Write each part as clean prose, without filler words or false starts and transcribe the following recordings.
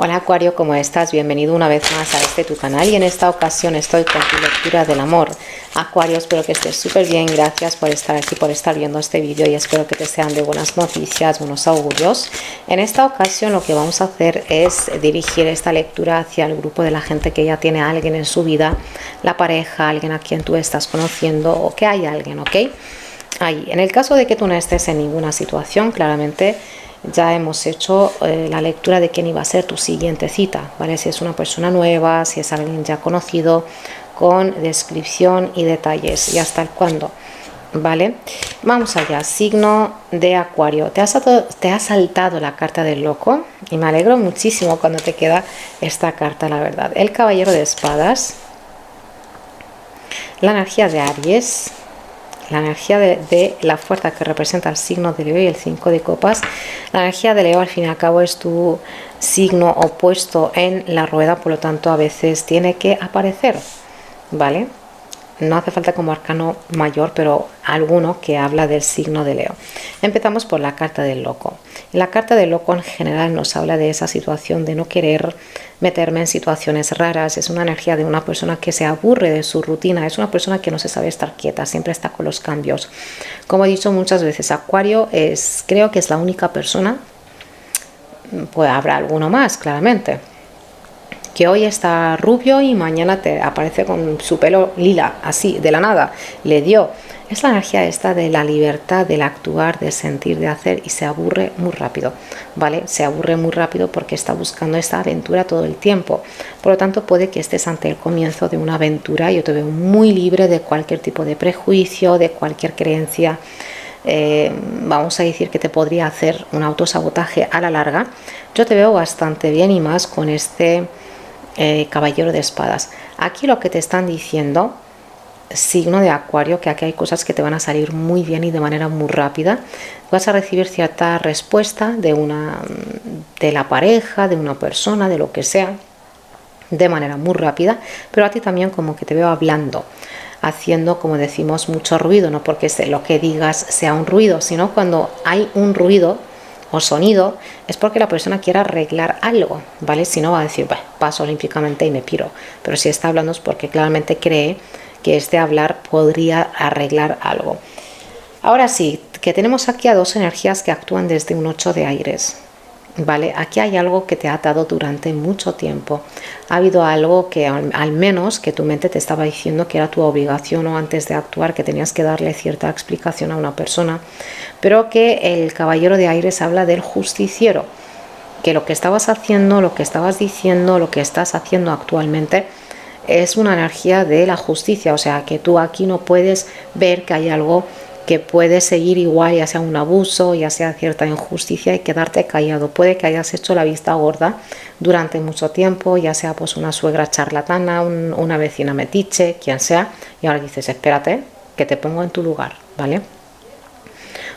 Hola Acuario, ¿cómo estás? Bienvenido una vez más a tu canal y en esta ocasión estoy con tu lectura del amor. Acuario, espero que estés súper bien, gracias por estar aquí, por estar viendo este vídeo y espero que te sean de buenas noticias, buenos augurios. En esta ocasión lo que vamos a hacer es dirigir esta lectura hacia el grupo de la gente que ya tiene a alguien en su vida, la pareja, alguien a quien tú estás conociendo o que hay alguien, ¿ok? Ahí, en el caso de que tú no estés en ninguna situación, claramente ya hemos hecho la lectura de quién iba a ser tu siguiente cita, ¿vale? Si es una persona nueva, si es alguien ya conocido, con descripción y detalles y hasta el cuándo, ¿vale? Vamos allá, signo de Acuario. Te ha saltado la carta del loco y me alegro muchísimo cuando te queda esta carta, la verdad. El caballero de espadas, la energía de Aries, la energía de la fuerza que representa el signo de Leo y el 5 de copas. La energía de Leo al fin y al cabo es tu signo opuesto en la rueda, por lo tanto a veces tiene que aparecer, ¿vale? No hace falta como arcano mayor, pero alguno que habla del signo de Leo. Empezamos por la carta del loco. La carta del loco en general nos habla de esa situación de no querer meterme en situaciones raras. Es una energía de una persona que se aburre de su rutina. Es una persona que no se sabe estar quieta, siempre está con los cambios. Como he dicho muchas veces, Acuario creo que es la única persona, pues habrá alguno más, claramente, que hoy está rubio y mañana te aparece con su pelo lila, así, de la nada, le dio. Es la energía esta de la libertad, del actuar, de sentir, de hacer y se aburre muy rápido, ¿vale? Se aburre muy rápido porque está buscando esta aventura todo el tiempo. Por lo tanto, puede que estés ante el comienzo de una aventura. Yo te veo muy libre de cualquier tipo de prejuicio, de cualquier creencia. Vamos a decir que te podría hacer un autosabotaje a la larga. Yo te veo bastante bien y más con este caballero de espadas. Aquí lo que te están diciendo, signo de Acuario, que aquí hay cosas que te van a salir muy bien y de manera muy rápida. Vas a recibir cierta respuesta de la pareja, de una persona, de lo que sea, de manera muy rápida, pero a ti también como que te veo hablando, haciendo, como decimos, mucho ruido, no porque lo que digas sea un ruido, sino cuando hay un ruido o sonido es porque la persona quiere arreglar algo, ¿vale? Si no, va a decir, bueno, paso olímpicamente y me piro, pero si está hablando es porque claramente cree que este hablar podría arreglar algo. Ahora sí, que tenemos aquí a dos energías que actúan desde un 8 de aires, ¿vale? Aquí hay algo que te ha atado durante mucho tiempo. Ha habido algo que al menos que tu mente te estaba diciendo que era tu obligación o antes de actuar, que tenías que darle cierta explicación a una persona, pero que el caballero de aires habla del justiciero, que lo que estabas haciendo, lo que estabas diciendo, lo que estás haciendo actualmente es una energía de la justicia, o sea que tú aquí no puedes ver que hay algo que puede seguir igual, ya sea un abuso, ya sea cierta injusticia y quedarte callado. Puede que hayas hecho la vista gorda durante mucho tiempo, ya sea pues una suegra charlatana, una vecina metiche, quien sea, y ahora dices, espérate, que te pongo en tu lugar, ¿vale?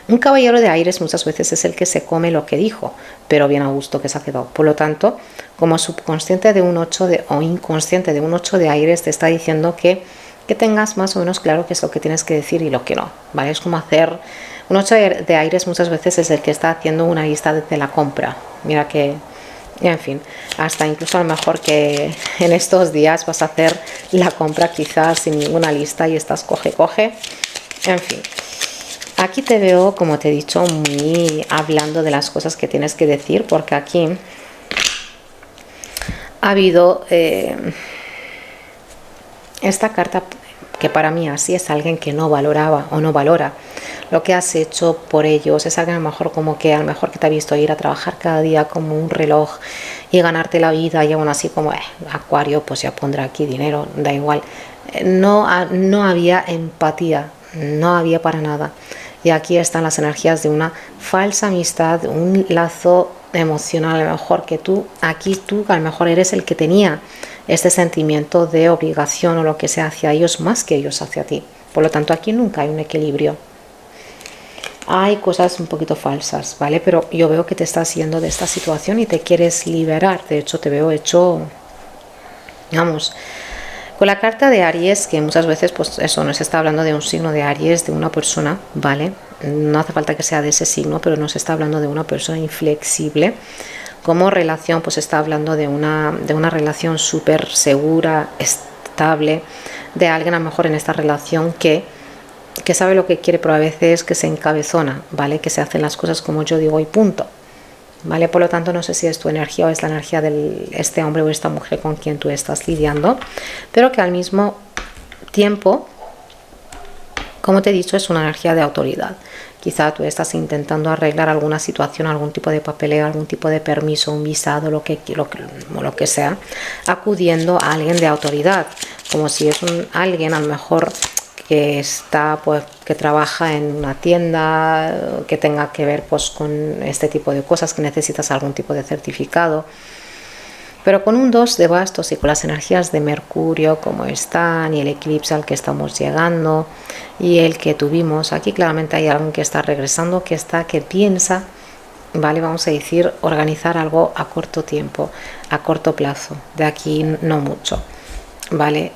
Un caballero de aires muchas veces es el que se come lo que dijo, pero bien a gusto que se ha quedado. Por lo tanto, como subconsciente de un 8 o inconsciente de un 8 de aires te está diciendo que tengas más o menos claro qué es lo que tienes que decir y lo que no, ¿vale? Es como hacer... Un 8 de aires muchas veces es el que está haciendo una lista de la compra. Mira que... En fin, hasta incluso a lo mejor que en estos días vas a hacer la compra quizás sin ninguna lista y estás coge. En fin. Aquí te veo, como te he dicho, muy hablando de las cosas que tienes que decir, porque aquí ha habido esta carta que para mí así es alguien que no valoraba o no valora lo que has hecho por ellos. Es alguien a lo mejor como que a lo mejor que te ha visto ir a trabajar cada día como un reloj y ganarte la vida y aún así como Acuario pues ya pondrá aquí dinero, da igual. No había empatía, no había para nada. Y aquí están las energías de una falsa amistad, un lazo emocional. A lo mejor que tú a lo mejor eres el que tenía este sentimiento de obligación o lo que sea hacia ellos más que ellos hacia ti. Por lo tanto, aquí nunca hay un equilibrio. Hay cosas un poquito falsas, ¿vale? Pero yo veo que te estás yendo de esta situación y te quieres liberar. De hecho, te veo hecho, vamos... Con la carta de Aries, que muchas veces pues eso nos está hablando de un signo de Aries, de una persona, ¿vale? No hace falta que sea de ese signo, pero nos está hablando de una persona inflexible, Como relación, pues está hablando de una relación súper segura, estable, de alguien a lo mejor en esta relación que sabe lo que quiere, pero a veces que se encabezona, ¿vale? Que se hacen las cosas como yo digo y punto, ¿vale? Por lo tanto, no sé si es tu energía o es la energía de este hombre o esta mujer con quien tú estás lidiando, pero que al mismo tiempo, como te he dicho, es una energía de autoridad. Quizá tú estás intentando arreglar alguna situación, algún tipo de papeleo, algún tipo de permiso, un visado, lo que sea, acudiendo a alguien de autoridad, como si es alguien a lo mejor que está, pues, que trabaja en una tienda, que tenga que ver pues con este tipo de cosas, que necesitas algún tipo de certificado. Pero con un 2 de bastos y con las energías de Mercurio como están, y el eclipse al que estamos llegando y el que tuvimos, aquí claramente hay alguien que está regresando, que piensa, vale, vamos a decir, organizar algo a corto tiempo, a corto plazo, de aquí no mucho, vale.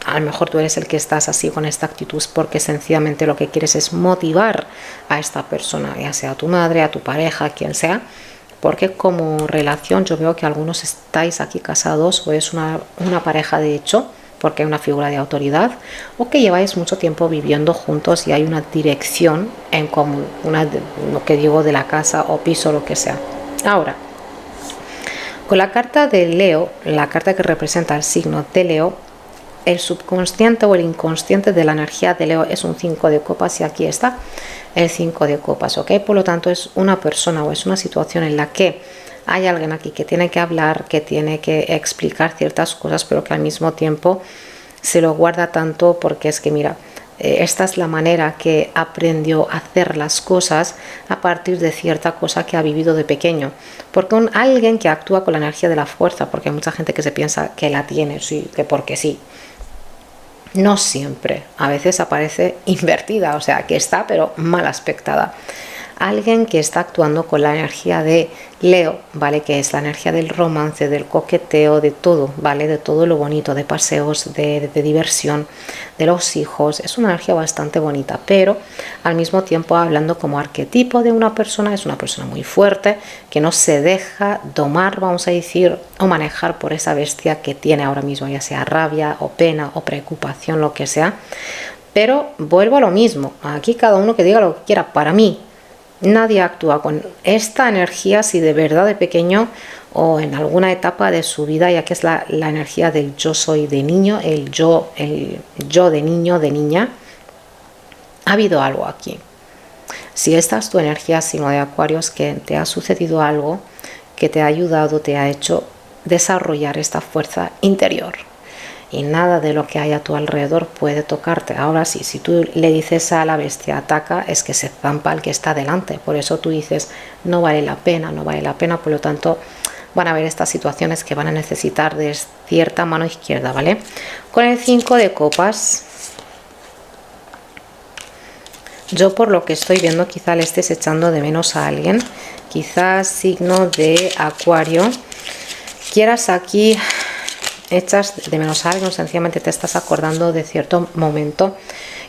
A lo mejor tú eres el que estás así con esta actitud porque sencillamente lo que quieres es motivar a esta persona, ya sea a tu madre, a tu pareja, quien sea, porque como relación yo veo que algunos estáis aquí casados o es una pareja de hecho, porque hay una figura de autoridad, o que lleváis mucho tiempo viviendo juntos y hay una dirección en común, lo que digo, de la casa o piso, lo que sea. Ahora, con la carta de Leo, la carta que representa el signo de Leo, el subconsciente o el inconsciente de la energía de Leo es un 5 de copas y aquí está el 5 de copas, ¿ok? Por lo tanto es una persona o es una situación en la que hay alguien aquí que tiene que hablar, que tiene que explicar ciertas cosas, pero que al mismo tiempo se lo guarda tanto porque es que mira, esta es la manera que aprendió a hacer las cosas a partir de cierta cosa que ha vivido de pequeño. Porque alguien que actúa con la energía de la fuerza, porque hay mucha gente que se piensa que la tiene, sí, que porque sí. No siempre, a veces aparece invertida, o sea, que está pero mal aspectada. Alguien que está actuando con la energía de Leo, ¿vale? Que es la energía del romance, del coqueteo, de todo, ¿vale? De todo lo bonito, de paseos, de diversión, de los hijos. Es una energía bastante bonita, pero al mismo tiempo hablando como arquetipo de una persona, es una persona muy fuerte, que no se deja domar, vamos a decir, o manejar por esa bestia que tiene ahora mismo, ya sea rabia o pena o preocupación, lo que sea. Pero vuelvo a lo mismo, aquí cada uno que diga lo que quiera. Para mí, nadie actúa con esta energía si de verdad de pequeño o en alguna etapa de su vida, ya que es la energía del yo soy de niño, el yo de niño, de niña, ha habido algo aquí. Si esta es tu energía, signo de Acuarios, que te ha sucedido algo que te ha ayudado, te ha hecho desarrollar esta fuerza interior. Y nada de lo que hay a tu alrededor puede tocarte. Ahora sí, si tú le dices a la bestia ataca, es que se zampa el que está delante. Por eso tú dices no vale la pena, no vale la pena. Por lo tanto van a haber estas situaciones que van a necesitar de cierta mano izquierda, ¿vale? Con el 5 de copas, yo por lo que estoy viendo quizá le estés echando de menos a alguien. Quizás signo de Acuario quieras aquí echas de menos a alguien, sencillamente te estás acordando de cierto momento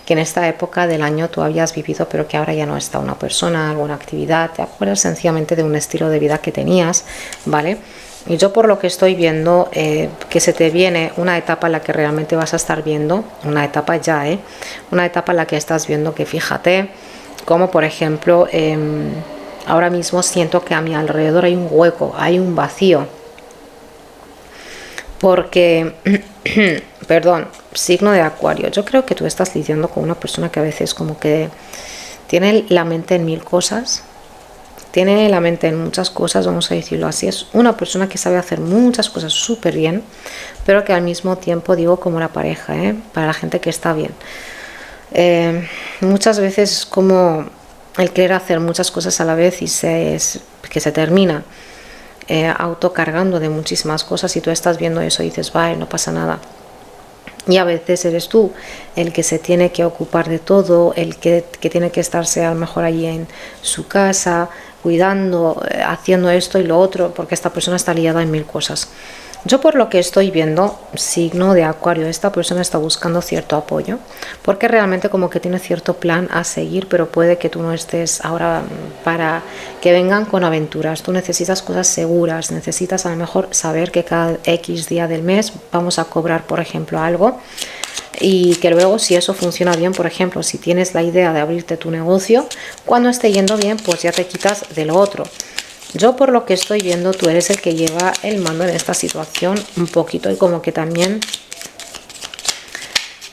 que en esta época del año tú habías vivido, pero que ahora ya no está una persona, alguna actividad, te acuerdas sencillamente de un estilo de vida que tenías, ¿vale? Y yo por lo que estoy viendo, que se te viene una etapa en la que realmente vas a estar viendo, una etapa ya, una etapa en la que estás viendo que fíjate, como por ejemplo, ahora mismo siento que a mi alrededor hay un hueco, hay un vacío, porque, perdón, signo de Acuario, yo creo que tú estás lidiando con una persona que a veces como que tiene la mente en mil cosas, tiene la mente en muchas cosas, vamos a decirlo así, es una persona que sabe hacer muchas cosas súper bien, pero que al mismo tiempo, digo como la pareja, para la gente que está bien, muchas veces como el querer hacer muchas cosas a la vez y que se termina autocargando de muchísimas cosas, y tú estás viendo eso y dices, vale, no pasa nada. Y a veces eres tú el que se tiene que ocupar de todo, el que tiene que estarse a lo mejor allí en su casa, cuidando, haciendo esto y lo otro, porque esta persona está liada en mil cosas. Yo por lo que estoy viendo, signo de Acuario, esta persona está buscando cierto apoyo, porque realmente como que tiene cierto plan a seguir, pero puede que tú no estés ahora para que vengan con aventuras. Tú necesitas cosas seguras, necesitas a lo mejor saber que cada X día del mes vamos a cobrar, por ejemplo, algo. Y que luego, si eso funciona bien, por ejemplo, si tienes la idea de abrirte tu negocio, cuando esté yendo bien, pues ya te quitas de lo otro. Yo por lo que estoy viendo, tú eres el que lleva el mando en esta situación un poquito, y como que también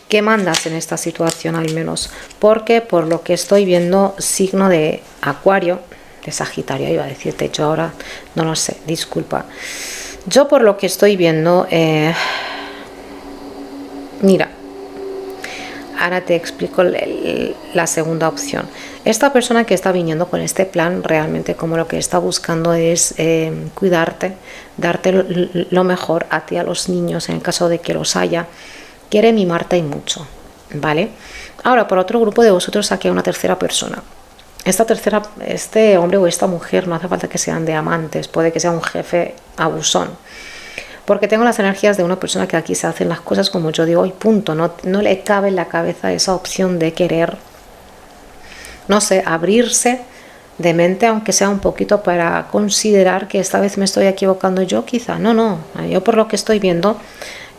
que mandas en esta situación al menos, porque por lo que estoy viendo, signo de Acuario, de Sagitario iba a decirte, yo ahora no lo sé, disculpa. Yo por lo que estoy viendo, mira, ahora te explico la segunda opción. Esta persona que está viniendo con este plan, realmente como lo que está buscando es cuidarte, darte lo mejor a ti, a los niños, en el caso de que los haya. Quiere mimarte y mucho, ¿vale? Ahora, por otro grupo de vosotros, aquí hay una tercera persona. Este hombre o esta mujer, no hace falta que sean de amantes, puede que sea un jefe abusón. Porque tengo las energías de una persona que aquí se hacen las cosas como yo digo y punto. No le cabe en la cabeza esa opción de querer, no sé, abrirse de mente, aunque sea un poquito, para considerar que esta vez me estoy equivocando yo, quizá. No. Yo por lo que estoy viendo,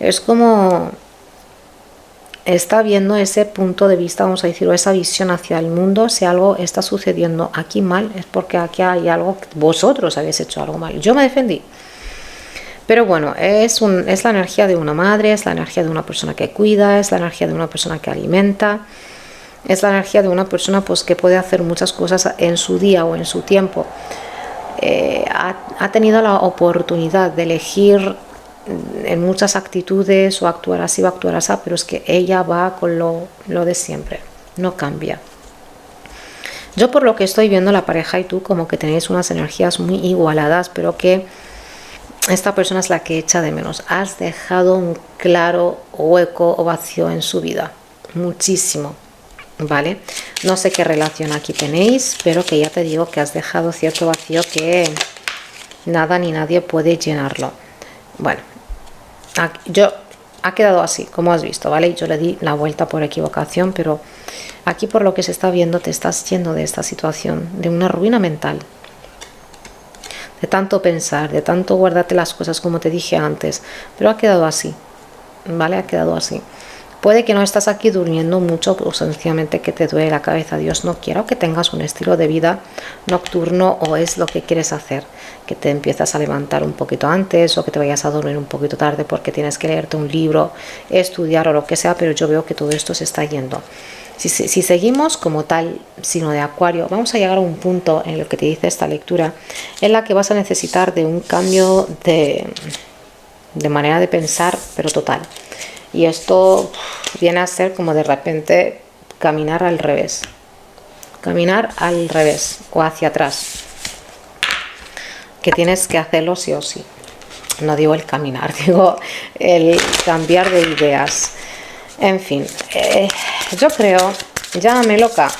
es como está viendo ese punto de vista, vamos a decir, o esa visión hacia el mundo. Si algo está sucediendo aquí mal, es porque aquí hay algo, vosotros habéis hecho algo mal. Yo me defendí. Pero bueno, es la energía de una madre, es la energía de una persona que cuida, es la energía de una persona que alimenta, es la energía de una persona pues que puede hacer muchas cosas en su día o en su tiempo. Ha tenido la oportunidad de elegir en muchas actitudes, o actuar así o actuar así, pero es que ella va con lo de siempre, no cambia. Yo por lo que estoy viendo, la pareja y tú como que tenéis unas energías muy igualadas, pero que esta persona es la que echa de menos. Has dejado un claro hueco o vacío en su vida, muchísimo, ¿vale? No sé qué relación aquí tenéis, pero que ya te digo que has dejado cierto vacío que nada ni nadie puede llenarlo. Bueno, ha quedado así, como has visto, ¿vale? Yo le di la vuelta por equivocación, pero aquí por lo que se está viendo te estás yendo de esta situación, de una ruina mental. De tanto pensar, de tanto guardarte las cosas como te dije antes, pero ha quedado así, ¿vale? Ha quedado así. Puede que no estás aquí durmiendo mucho o sencillamente que te duele la cabeza, Dios no quiera, o que tengas un estilo de vida nocturno, o es lo que quieres hacer, que te empiezas a levantar un poquito antes o que te vayas a dormir un poquito tarde porque tienes que leerte un libro, estudiar o lo que sea, pero yo veo que todo esto se está yendo. Si seguimos como tal signo de Acuario, vamos a llegar a un punto en el que te dice esta lectura, en la que vas a necesitar de un cambio de manera de pensar, pero total. Y esto viene a ser como de repente caminar al revés o hacia atrás, que tienes que hacerlo sí o sí. No digo el caminar, digo el cambiar de ideas. En fin, yo creo, llámame loca,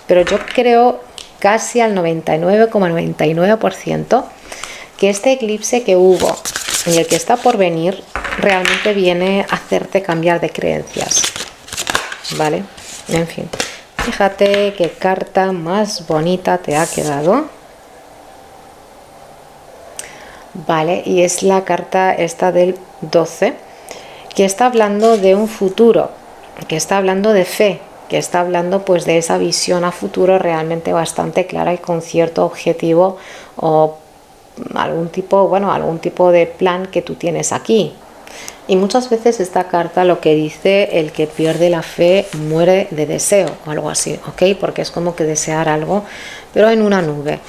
pero yo creo casi al 99,99% que este eclipse que hubo y el que está por venir realmente viene a hacerte cambiar de creencias, ¿vale? En fin, fíjate qué carta más bonita te ha quedado, ¿vale? Y es la carta esta del 12, que está hablando de un futuro, que está hablando de fe, que está hablando pues de esa visión a futuro realmente bastante clara y con cierto objetivo o algún tipo de plan que tú tienes aquí. Y muchas veces esta carta lo que dice, el que pierde la fe muere de deseo o algo así, ¿ok? Porque es como que desear algo, pero en una nube.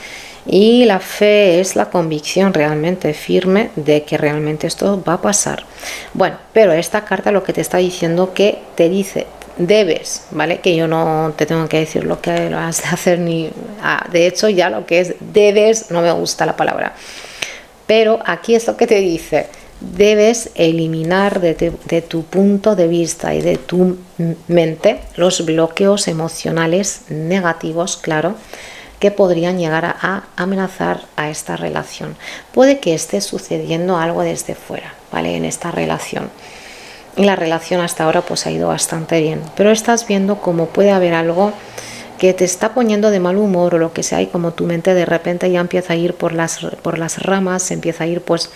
Y la fe es la convicción realmente firme de que realmente esto va a pasar. Bueno, pero esta carta lo que te está diciendo, que te dice, debes, ¿vale? Que yo no te tengo que decir lo que has de hacer ni... de hecho, ya lo que es debes, no me gusta la palabra. Pero aquí es lo que te dice, debes eliminar de tu punto de vista y de tu mente los bloqueos emocionales negativos, claro, que podrían llegar a amenazar a esta relación. Puede que esté sucediendo algo desde fuera, ¿vale? En esta relación. Y la relación hasta ahora pues ha ido bastante bien, pero estás viendo cómo puede haber algo que te está poniendo de mal humor o lo que sea, y como tu mente de repente ya empieza a ir por las ramas, empieza a ir, pues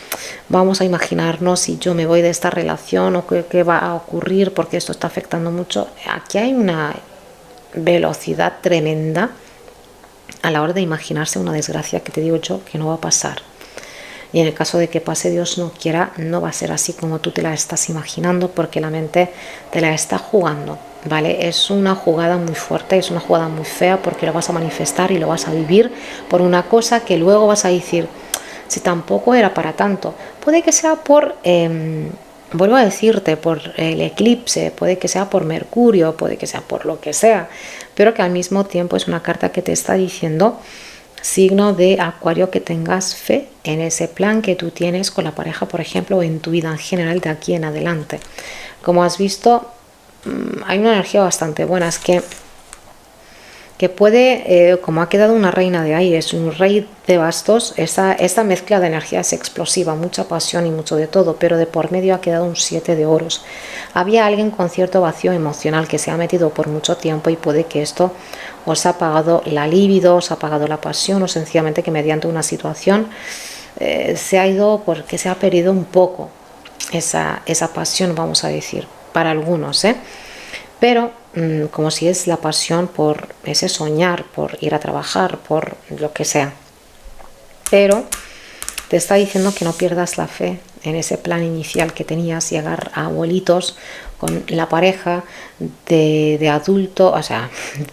vamos a imaginarnos si yo me voy de esta relación o qué va a ocurrir porque esto está afectando mucho. Aquí hay una velocidad tremenda a la hora de imaginarse una desgracia que te digo yo que no va a pasar. Y en el caso de que pase, Dios no quiera, no va a ser así como tú te la estás imaginando, porque la mente te la está jugando, ¿vale? Es una jugada muy fuerte, es una jugada muy fea, porque lo vas a manifestar y lo vas a vivir por una cosa que luego vas a decir, si tampoco era para tanto. Puede que sea por, vuelvo a decirte, por el eclipse, puede que sea por Mercurio, puede que sea por lo que sea, pero que al mismo tiempo es una carta que te está diciendo, signo de Acuario, que tengas fe en ese plan que tú tienes con la pareja, por ejemplo, o en tu vida en general de aquí en adelante. Como has visto, hay una energía bastante buena. Es que puede, como ha quedado una reina de aires, un rey de bastos, esta mezcla de energía es explosiva, mucha pasión y mucho de todo, pero de por medio ha quedado un 7 de oros. Había alguien con cierto vacío emocional que se ha metido por mucho tiempo, y puede que esto os ha apagado la libido, os ha apagado la pasión, o sencillamente que mediante una situación se ha ido, porque se ha perdido un poco esa pasión, vamos a decir, para algunos, pero como si es la pasión por ese soñar, por ir a trabajar, por lo que sea. Pero te está diciendo que no pierdas la fe en ese plan inicial que tenías, llegar a abuelitos con la pareja de adulto, o sea,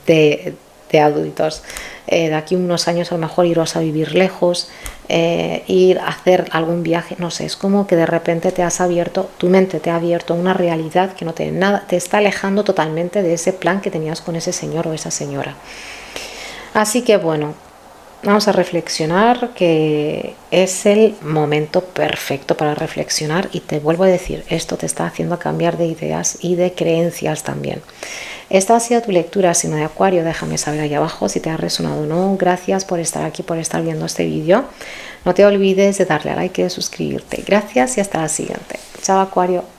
de adultos. De aquí unos años a lo mejor iros a vivir lejos, ir a hacer algún viaje, no sé, es como que de repente te has abierto, tu mente te ha abierto a una realidad que no tiene nada, te está alejando totalmente de ese plan que tenías con ese señor o esa señora. Así que bueno, vamos a reflexionar, que es el momento perfecto para reflexionar, y te vuelvo a decir, esto te está haciendo cambiar de ideas y de creencias también. Esta ha sido tu lectura, signo de Acuario. Déjame saber ahí abajo si te ha resonado o no. Gracias por estar aquí, por estar viendo este vídeo. No te olvides de darle a like y de suscribirte. Gracias y hasta la siguiente. Chao, Acuario.